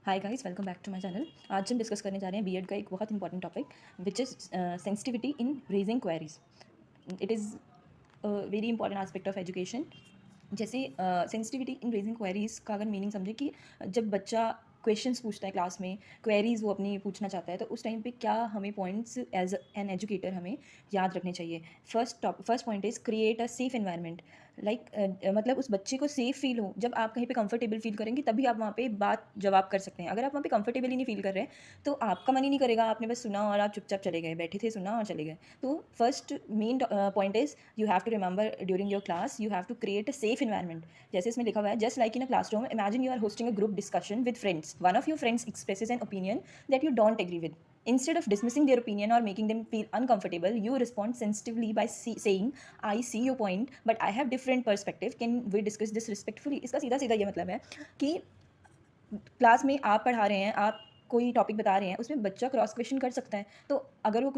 Hi guys, welcome back to my channel. आज हम discuss करने जा रहे हैं बीएड का एक बहुत important topic which is sensitivity in raising queries. It is very important aspect of education. जैसे सेंसिटिविटी इन रेजिंग क्वेरीज का अगर मीनिंग समझे कि जब बच्चा क्वेश्चंस पूछता है क्लास में, क्वेरीज वो अपनी पूछना चाहता है, तो उस टाइम पे क्या हमें पॉइंट्स एज एन एजुकेटर हमें याद रखने चाहिए। First point is create a safe environment. Like मतलब उस बच्चे को सेफ फील हो। जब आप कहीं पे कंफर्टेबल फील करेंगे तभी आप वहाँ पे बात जवाब कर सकते हैं। अगर आप वहाँ पे कंफर्टेबल ही नहीं फील कर रहे हैं तो आपका मन ही नहीं करेगा, आपने बस सुना और आप चुपचाप चले गए, बैठे थे, सुना और चले गए। तो first main point is you have to remember during your class you have to create a safe environment. जैसे इसमें लिखा हुआ है, just like in a classroom imagine you are hosting a group discussion with friends, one of your friends expresses an opinion that you don't agree with. Instead of dismissing their opinion or making them feel uncomfortable, you respond sensitively by saying, I see your point, but I have different perspective. Can we discuss this respectfully? इसका सीधा सीधा ये मतलब है कि class में आप पढ़ा रहे हैं, आप कोई टॉपिक बता रहे हैं, उसमें बच्चा क्रॉस क्वेश्चन कर सकता है। तो अगर वो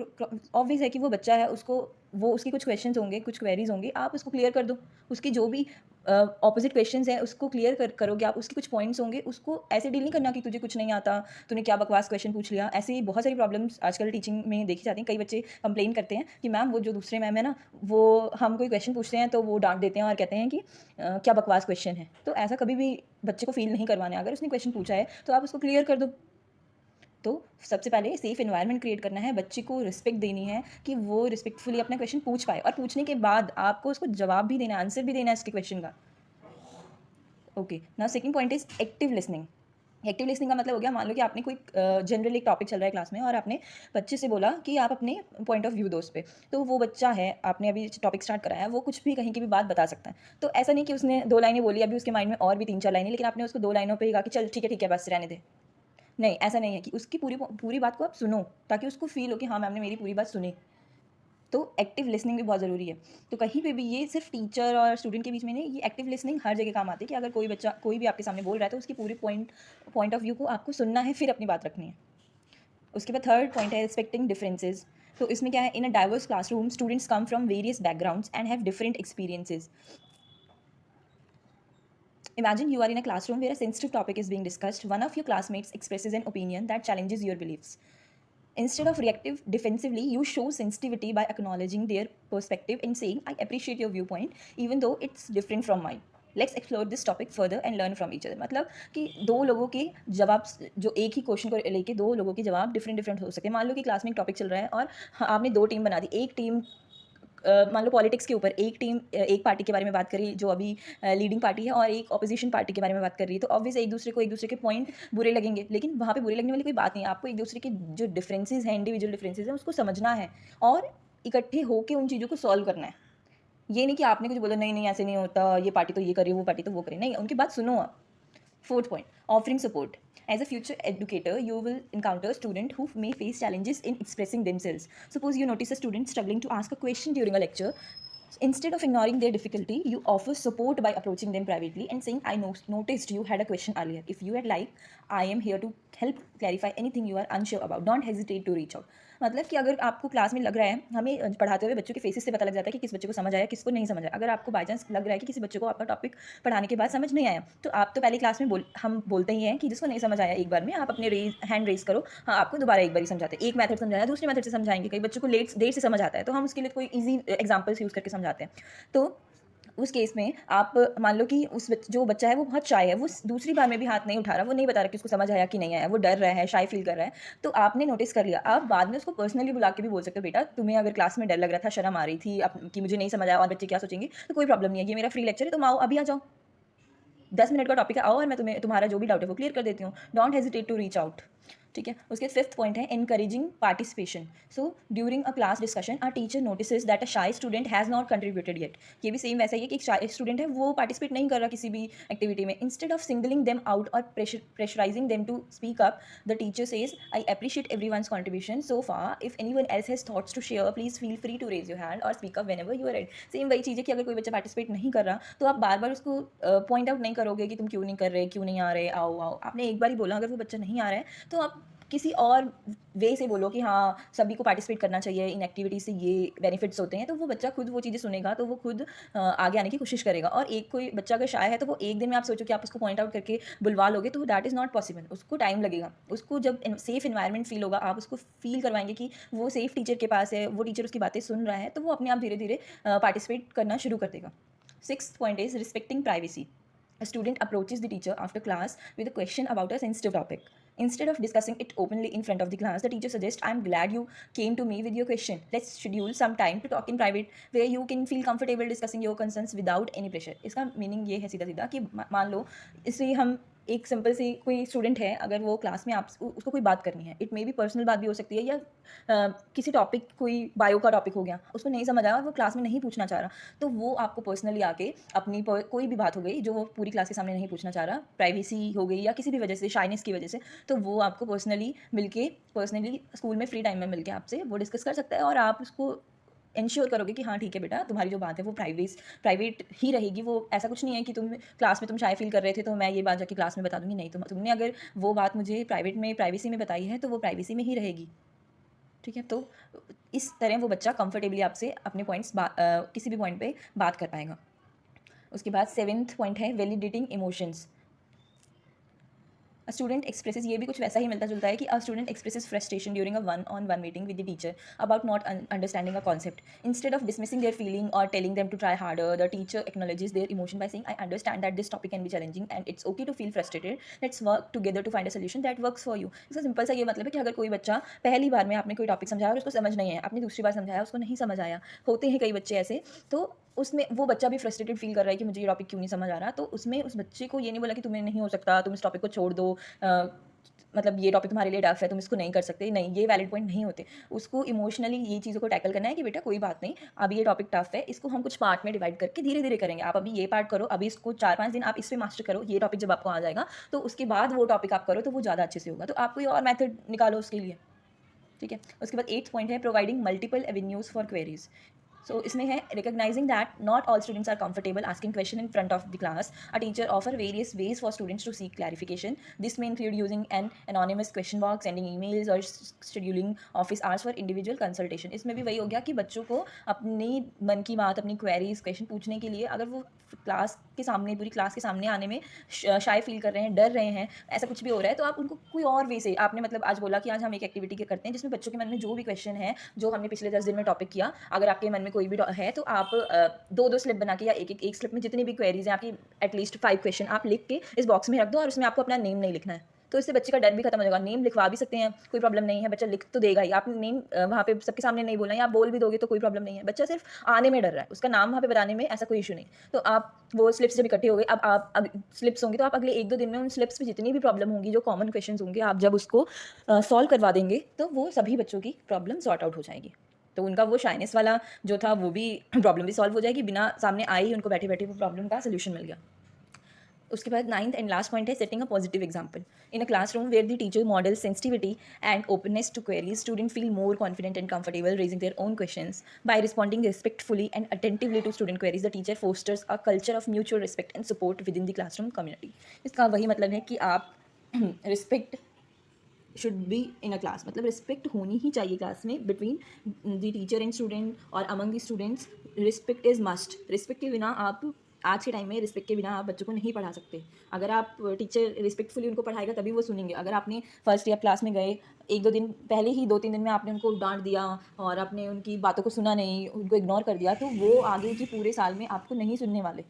ऑब्वियस है कि वो बच्चा है, उसकी कुछ क्वेश्चंस होंगे, कुछ क्वेरीज होंगी, आप उसको क्लियर कर दो। उसकी जो भी ऑपोजिट क्वेश्चंस हैं उसको क्लियर करोगे आप। उसके कुछ पॉइंट्स होंगे, उसको ऐसे डील नहीं करना कि तुझे कुछ नहीं आता, तूने क्या बकवास क्वेश्चन पूछ लिया। ऐसी बहुत सारी प्रॉब्लम्स आजकल टीचिंग में देखी जाती हैं। कई बच्चे कंप्लेन करते हैं कि मैम वो जो दूसरे मैम है ना, वो हम कोई क्वेश्चन पूछते हैं तो वो डांट देते हैं और कहते हैं कि क्या बकवास क्वेश्चन है। तो ऐसा कभी भी बच्चे को फील नहीं करवाना है। अगर उसने क्वेश्चन पूछा है तो आप उसको क्लियर कर दो। तो सबसे पहले सेफ एनवायरनमेंट क्रिएट करना है, बच्चे को रिस्पेक्ट देनी है कि वो रिस्पेक्टफुली अपना क्वेश्चन पूछ पाए, और पूछने के बाद आपको उसको जवाब भी देना है, आंसर भी देना है इसके क्वेश्चन का। Okay, now second point is active listening. Active listening का मतलब हो गया, मान लो कि आपने कोई जनरल एक टॉपिक चल रहा है क्लास में और आपने बच्चे से बोला कि आप अपने पॉइंट ऑफ व्यू दो उस पे। तो वो बच्चा है, आपने अभी टॉपिक स्टार्ट कराया है, वो कुछ भी कहीं की भी बात बता सकता है। तो ऐसा नहीं कि उसने 2 लाइनें बोली, अभी उसके माइंड में और भी 3-4 लाइनें, लेकिन आपने उसको 2 लाइनों पे ही कहा कि चल ठीक है बस रहने दे। नहीं, ऐसा नहीं है कि उसकी पूरी पूरी बात को आप सुनो, ताकि उसको फ़ील हो कि हाँ, मैम ने मेरी पूरी बात सुनी। तो एक्टिव लिसनिंग भी बहुत ज़रूरी है। तो कहीं पे भी, ये सिर्फ टीचर और स्टूडेंट के बीच में नहीं, ये एक्टिव लिसनिंग हर जगह काम आती है कि अगर कोई बच्चा कोई भी आपके सामने बोल रहा है तो उसकी पूरी पॉइंट ऑफ व्यू को आपको सुनना है, फिर अपनी बात रखनी है। उसके बाद थर्ड पॉइंट है रिस्पेक्टिंग डिफरेंसेस। तो इसमें क्या है, in a diverse classroom students come from various backgrounds and have different experiences. Imagine you are in a classroom where a sensitive topic is being discussed. One of your classmates expresses an opinion that challenges your beliefs. Instead of reactive defensively, you show sensitivity by acknowledging their perspective and saying, I appreciate your viewpoint, even though it's different from mine. Let's explore this topic further and learn from each other. मतलब कि दो लोगों के जवाब, जो एक ही question को लेके दो लोगों के जवाब डिफरेंट डिफरेंट हो सके। मान लो कि क्लास में एक टॉपिक चल रहा है और आपने 2 टीम बना दी। एक टीम मान लो पॉलिटिक्स के ऊपर, एक टीम एक पार्टी के बारे में बात करी जो अभी लीडिंग पार्टी है, और एक ऑपोजिशन पार्टी के बारे में बात कर रही है। तो ऑब्वियस एक दूसरे के पॉइंट बुरे लगेंगे, लेकिन वहाँ पे बुरे लगने वाली कोई बात नहीं है। आपको एक दूसरे के जो डिफरेंसेस हैं, इंडिविजुअल डिफरेंसेस हैं, उसको समझना है और इकट्ठे होकर उन चीज़ों को सॉल्व करना है। ये नहीं कि आपने कुछ बोला, नहीं नहीं ऐसे नहीं होता, ये पार्टी तो ये करे, वो पार्टी तो वो करे। नहीं, उनकी बात सुनो आप। Fourth point, offering support. As a future educator, you will encounter students who may face challenges in expressing themselves. Suppose you notice a student struggling to ask a question during a lecture. Instead of ignoring their difficulty, you offer support by approaching them privately and saying, I noticed you had a question earlier. If you had like, I am here to help clarify anything you are unsure about. Don't hesitate to reach out. मतलब कि अगर आपको class में लग रहा है, हमें पढ़ाते हुए बच्चों के फेसेस से पता लग जाता है कि किस बच्चे को समझ आया, किसको नहीं समझ आया। अगर आपको बाई चांस लग रहा है कि किसी बच्चे को आपका टॉपिक पढ़ाने के बाद समझ नहीं आया, तो आप तो पहले क्लास में हम बोलते ही हैं कि जिसको नहीं समझ आया एक बार में आप अपने हैंड रेज करो, हाँ आपको दोबारा एक बार ही समझाते हैं। एक मेथड समझाया, दूसरे मेथड से समझाएंगे। कई बच्चों को देर से समझ आता है, तो हम उसके लिए कोई ईजी एग्जाम्पल्स यूज़ करके समझाते हैं। तो उस केस में आप मान लो कि जो बच्चा है वो बहुत शाय है, वो दूसरी बार में भी हाथ नहीं उठा रहा, वो नहीं बता रहा कि उसको समझ आया कि नहीं आया, वो डर रहा है, शाय फील कर रहा है। तो आपने नोटिस कर लिया, आप बाद में उसको पर्सनली बुला के भी बोल सकते हो, बेटा तुम्हें अगर क्लास में डर लग रहा था, शर्म आ रही थी कि मुझे नहीं समझ आया और बच्चे क्या सोचेंगे, तो कोई प्रॉब्लम नहीं है, ये मेरा फ्री लेक्चर है, तुम आओ, अभी आ जाओ, 10 मिनट का टॉपिक है, आओ और मैं तुम्हारा जो भी डाउट है वो क्लियर कर देती हूँ। Don't hesitate to reach out. ठीक है। उसके फिफ्थ पॉइंट है encouraging participation. So during a class discussion a teacher notices that a shy student has not contributed yet. ये भी सेम वैसा ही है कि एक शाई स्टूडेंट है, वो पार्टिसिपेट नहीं कर रहा किसी भी एक्टिविटी में। Instead of singling them out और pressurising them to speak up, the teacher says, I appreciate everyone's contribution so far, if anyone else has thoughts to share please feel free to raise your hand और speak up whenever you are ready. Same वही चीज़ है कि अगर कोई बच्चा participate नहीं कर रहा तो आप बार बार उसको पॉइंट आउट नहीं करोगे कि तुम क्यों नहीं कर रहे, क्यों नहीं आ रहे, आओ आओ। आपने एक बार ही बोला, अगर वो बच्चा नहीं आ रहा है तो आप किसी और वे से बोलो कि हाँ सभी को पार्टिसिपेट करना चाहिए, इन एक्टिविटीज़ से ये बेनिफिट्स होते हैं, तो वो बच्चा खुद वो चीज़ें सुनेगा, तो वो खुद आगे आने की कोशिश करेगा। और एक कोई बच्चा अगर शाय है तो वो एक दिन में आप सोचो कि आप उसको पॉइंट आउट करके बुलवा लोगे, तो दैट इज़ नॉट पॉसिबल, उसको टाइम लगेगा। उसको जब सेफ इन्वायरमेंट फील होगा, आप उसको फील करवाएंगे कि वो सेफ टीचर के पास है, वो टीचर उसकी बातें सुन रहा है, तो वो अपने आप धीरे धीरे पार्टिसिपेट करना शुरू कर देगा। 6th point is respecting privacy. A student approaches the teacher after class with a question about a sensitive topic. Instead of discussing it openly in front of the class, the teacher suggests, I'm glad you came to me with your question. Let's schedule some time to talk in private where you can feel comfortable discussing your concerns without any pressure. इसका meaning ये है सीधा सीधा कि मान लो इससे हम एक सिंपल सी कोई स्टूडेंट है, अगर वो क्लास में आप उसको कोई बात करनी है, इट मे बी पर्सनल बात भी हो सकती है, या किसी टॉपिक, कोई बायो का टॉपिक हो गया, उसको नहीं समझ आया और वो क्लास में नहीं पूछना चाह रहा, तो वो आपको पर्सनली आके अपनी कोई भी बात हो गई जो वो पूरी क्लास के सामने नहीं पूछना चाह रहा, प्राइवेसी हो गई या किसी भी वजह से, शाइनेस की वजह से, तो वो आपको पर्सनली स्कूल में फ्री टाइम में मिलके आपसे वो डिस्कस कर सकता है, और आप उसको इंश्योर करोगे कि हाँ ठीक है बेटा, तुम्हारी जो बात है वो प्राइवेट ही रहेगी। वो ऐसा कुछ नहीं है कि तुम क्लास में तुम शाय फील कर रहे थे तो मैं ये बात जाके क्लास में बता दूंगी, नहीं, तुमने अगर वो बात मुझे प्राइवेट में प्राइवेसी में बताई है तो वो प्राइवेसी में ही रहेगी, ठीक है। तो इस तरह वो बच्चा कंफर्टेबली आपसे अपने पॉइंट्स किसी भी पॉइंट पे बात कर पाएगा। उसके बाद 7th पॉइंट है validating emotions. A student expresses, ये भी कुछ वैसा ही मिलता जुलता है कि a student expresses frustration during a one-on-one meeting with the teacher about not understanding a concept. Instead of dismissing their feeling or telling them to try harder, the teacher acknowledges their emotion by saying, I understand that this topic can be challenging and it's okay to feel frustrated. Let's work together to find a solution that works for you. इसका simple सा ये मतलब है कि अगर कोई बच्चा पहली बार में आपने कोई टॉपिक समझाया और उसको समझ नहीं आया, आपने दूसरी बार समझाया उसको नहीं समझ आया, होते हैं कई बच्चे ऐसे, तो उसमें वो बच्चा भी फ्रस्ट्रेटेड फील कर रहा है कि मुझे ये टॉपिक क्यों नहीं समझ आ रहा, तो उसमें उस बच्चे को ये नहीं बोला कि तुम्हें नहीं हो सकता, तुम इस टॉपिक को छोड़ दो, मतलब ये टॉपिक तुम्हारे लिए टफ है, तुम इसको नहीं कर सकते, नहीं, ये वैलिड पॉइंट नहीं होते। उसको इमोशनली ये चीज़ों को टैकल करना है कि बेटा कोई बात नहीं, अभी ये टॉपिक टफ है, इसको हम कुछ पार्ट में डिवाइड करके धीरे धीरे करेंगे, आप अभी ये पार्ट करो, अभी इसको 4-5 दिन आप इस पर मास्टर करो, ये टॉपिक जब आपको आ जाएगा तो उसके बाद वो टॉपिक आप करो तो वो ज़्यादा अच्छे से होगा, तो आप कोई और मैथड निकालो उसके लिए, ठीक है। उसके बाद 8th पॉइंट है providing multiple avenues for queries. So इसमें है recognising that not all students are comfortable asking question in front of the class, a teacher offer various ways for students to seek clarification. This may include using an anonymous question box, sending emails और scheduling office hours for individual consultation. इसमें भी वही हो गया कि बच्चों को अपनी मन की बात, अपनी क्वेरीज, क्वेश्चन पूछने के लिए, अगर वो क्लास के सामने, पूरी क्लास के सामने आने में शाय फील कर रहे हैं, डर रहे हैं, ऐसा कुछ भी हो रहा है, तो आप उनको कोई और वे से, आपने मतलब आज बोला कि आज हम एक एक्टिविटी करते हैं जिसमें बच्चों के मन में जो भी क्वेश्चन है, जो हमने पिछले 10 दिन में टॉपिक किया, अगर आपके मन में कोई भी है तो आप 2-2 स्लिप बना के या एक स्लिप में जितनी भी क्वेरीज हैं आपकी, एटलीस्ट 5 क्वेश्चन आप लिख के इस बॉक्स में रख दो, और उसमें आपको अपना नेम नहीं लिखना है, तो इससे बच्चे का डर भी खत्म हो जाएगा। नेम लिखवा भी सकते हैं, कोई प्रॉब्लम नहीं है, बच्चा लिख तो देगा ही, आपने नेम वहाँ पे सबके सामने नहीं बोलना है, आप बोल भी दोगे तो कोई प्रॉब्लम नहीं है, बच्चा सिर्फ आने में डर रहा है, उसका नाम वहाँ पे बताने में ऐसा कोई इशू नहीं। तो आप वो स्लिप्स जब इकट्ठे हो गए, अब आप स्लिप्स होंगी तो आप अगले 1-2 दिन में उन स्लिप्स पे जितनी भी प्रॉब्लम होंगी, जो कॉमन क्वेश्चन होंगे, आप जब उसको सॉल्व करवा देंगे तो वो सभी बच्चों की प्रॉब्लम सॉर्ट आउट हो जाएगी, तो उनका वो शाइनेस वाला जो था वो भी प्रॉब्लम भी सॉल्व हो जाएगी, बिना सामने आए ही उनको बैठे बैठे वो प्रॉब्लम का सोल्यूशन मिल गया। उसके बाद 9th एंड लास्ट पॉइंट है setting a positive example. In a classroom where the teacher model sensitivity and openness to queries, student feel more confident and comfortable raising their own questions by responding respectfully and attentively to student queries. The teacher fosters a culture of mutual respect and support within the classroom community. इसका वही मतलब है कि आप respect should be in a class, मतलब respect होनी ही चाहिए क्लास में between the teacher and student और among the students. Respect is must, respect के बिना आप आज के टाइम में रिस्पेक्ट के बिना आप बच्चों को नहीं पढ़ा सकते। अगर आप टीचर रिस्पेक्टफुली उनको पढ़ाएगा तभी वो सुनेंगे। अगर आपने फर्स्ट ईयर क्लास में गए, 1-2 दिन पहले ही 2-3 दिन में आपने उनको डांट दिया और आपने उनकी बातों को सुना नहीं, उनको इग्नोर कर दिया, तो वो आगे की पूरे साल में आपको नहीं सुनने वाले।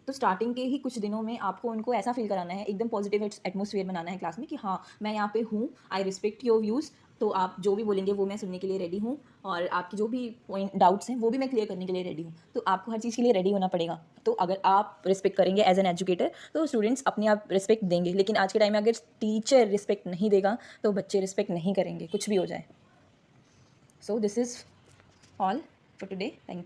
तो स्टार्टिंग के ही कुछ दिनों में आपको उनको ऐसा फील कराना है, एकदम पॉजिटिव एटमॉस्फेयर बनाना है क्लास में कि हाँ मैं यहाँ पे हूँ, आई रिस्पेक्ट योर व्यूज़, तो आप जो भी बोलेंगे वो मैं सुनने के लिए रेडी हूँ, और आपकी जो भी पॉइंट डाउट्स हैं वो भी मैं क्लियर करने के लिए रेडी हूँ। तो आपको हर चीज़ के लिए रेडी होना पड़ेगा। तो अगर आप रिस्पेक्ट करेंगे एज एन एजुकेटर तो स्टूडेंट्स अपने आप रिस्पेक्ट देंगे, लेकिन आज के टाइम में अगर टीचर रिस्पेक्ट नहीं देगा तो बच्चे रिस्पेक्ट नहीं करेंगे, कुछ भी हो जाए। So this is all for today, thank you.